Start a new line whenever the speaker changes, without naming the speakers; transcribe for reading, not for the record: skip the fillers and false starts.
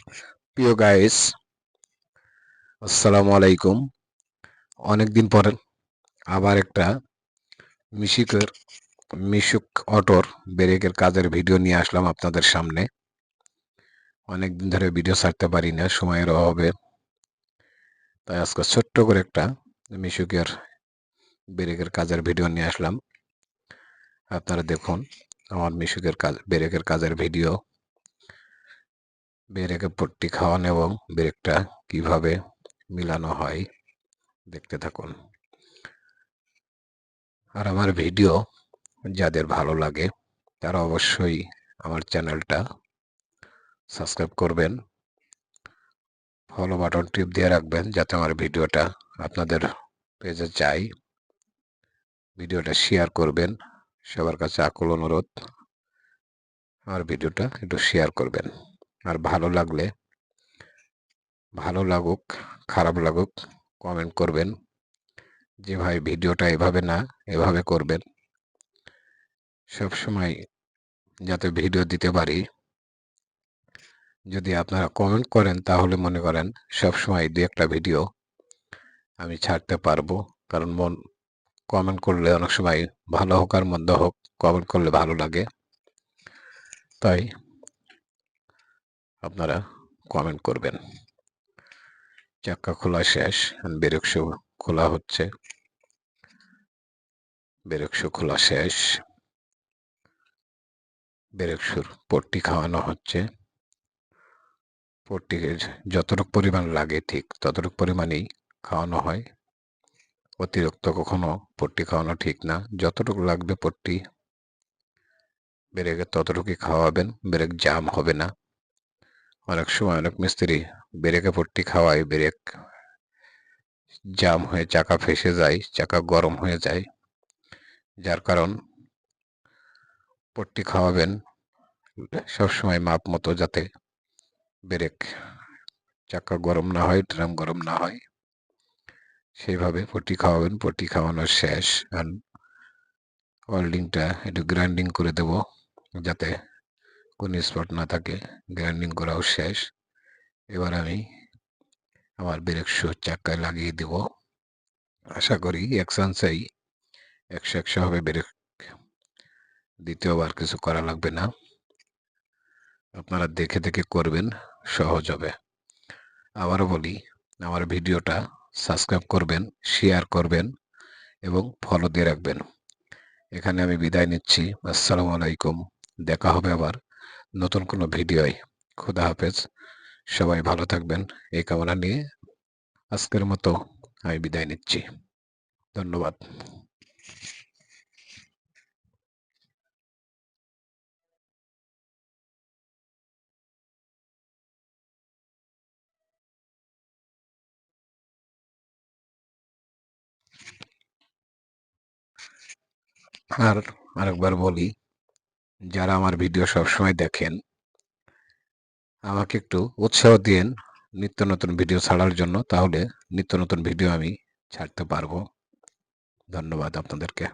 প্রিয় গাইস, আসসালামু আলাইকুম। অনেকদিন পর আবার একটা মিশুকের মিশুক অটোর ব্রেকের কাজের ভিডিও নিয়ে আসলাম আপনাদের সামনে। অনেকদিন ধরে ভিডিও ছাড়তে পারি না সময়ের অভাবে, তাই আজকে ছোট্ট করে একটা মিশুকের ব্রেকের কাজের ভিডিও নিয়ে আসলাম। আপনারা দেখুন আমার মিশুকের কাজ ব্রেকের কাজের ভিডিও। ব্রেকে পট্টি খাওয়ানো এবং ব্রেকটা কিভাবে মিলানো হয় দেখতে থাকুন। আর আমার ভিডিও যাদের ভালো লাগে তারা অবশ্যই আমার চ্যানেলটা সাবস্ক্রাইব করবেন, ফলো বাটন টিপ দিয়ে রাখবেন যাতে আমার ভিডিওটা আপনাদের পেজে যায়। ভিডিওটা শেয়ার করবেন, সবার কাছে আকুল অনুরোধ আমার ভিডিওটা একটু শেয়ার করবেন। আর ভালো লাগুক খারাপ লাগুক কমেন্ট করবেন যে ভাই ভিডিওটা এভাবে না এভাবে করবেন। সবসময় যাতে ভিডিও দিতে পারি, যদি আপনারা কমেন্ট করেন তাহলে মনে করেন সবসময় দু একটা ভিডিও আমি ছাড়তে পারবো। কারণ কমেন্ট করলে অনেক সময় ভালো হোক আর মন্দ হোক, কমেন্ট করলে ভালো লাগে, তাই আপনারা কমেন্ট করবেন। চাক্কা খোলা শেষ, ব্রেক শু খোলা হচ্ছে। ব্রেক শু খোলা শেষ, ব্রেক শুর পট্টি খাওয়ানো হচ্ছে। পট্টির যতটুকু পরিমাণ লাগে ঠিক ততটুকু পরিমাণেই খাওয়ানো হয়। অতিরিক্ত কখনো পট্টি খাওয়ানো ঠিক না। যতটুকু লাগবে পট্টি ব্রেকে ততটুকুই খাওয়াবেন, ব্রেক জাম হবে না। অনেক সময় অনেক মিস্ত্রি ব্রেকে পট্টি খাওয়ায়, ব্রেক জাম হয়ে চাকা ফেসে যায়, চাকা গরম হয়ে যায়। যার কারণ পট্টি খাওয়াবেন সবসময় মাপ মতো, যাতে ব্রেক চাকা গরম না হয়, ড্রাম গরম না হয়, সেইভাবে পট্টি খাওয়াবেন। পট্টি খাওয়ানোর শেষ, আর ওয়েল্ডিংটা একটু গ্রাইন্ডিং করে দেব যাতে কোনো স্পট না থাকে। গ্রাইন্ডিং করাও শেষ। এবার আমি আমার ব্রেক শু চাকায় লাগিয়ে দেব। আশা করি 100 হবে ব্রেক। দ্বিতীয়বার কিছু করা লাগবে না। আপনারা দেখে দেখে করবেন, সহজ হবে। আবারও বলি, আমার ভিডিওটা সাবস্ক্রাইব করবেন, শেয়ার করবেন এবং ফলো দিয়ে রাখবেন। এখানে আমি বিদায় নিচ্ছি। আসসালামু আলাইকুম। দেখা হবে আবার নতুন কোনো ভিডিওয়। খুদা হাফেজ। সবাই ভালো থাকবেন এই কামনা নিয়ে আজকের মতো আমি বিদায় নিচ্ছি। ধন্যবাদ। আর আরেকবার বলি, যারা আমার ভিডিও সবসময় দেখেন আমাকে একটু উৎসাহ দিয়েন নিত্য নতুন ভিডিও ছাড়ার জন্য, তাহলে নিত্য নতুন ভিডিও আমি ছাড়তে পারবো। ধন্যবাদ আপনাদেরকে।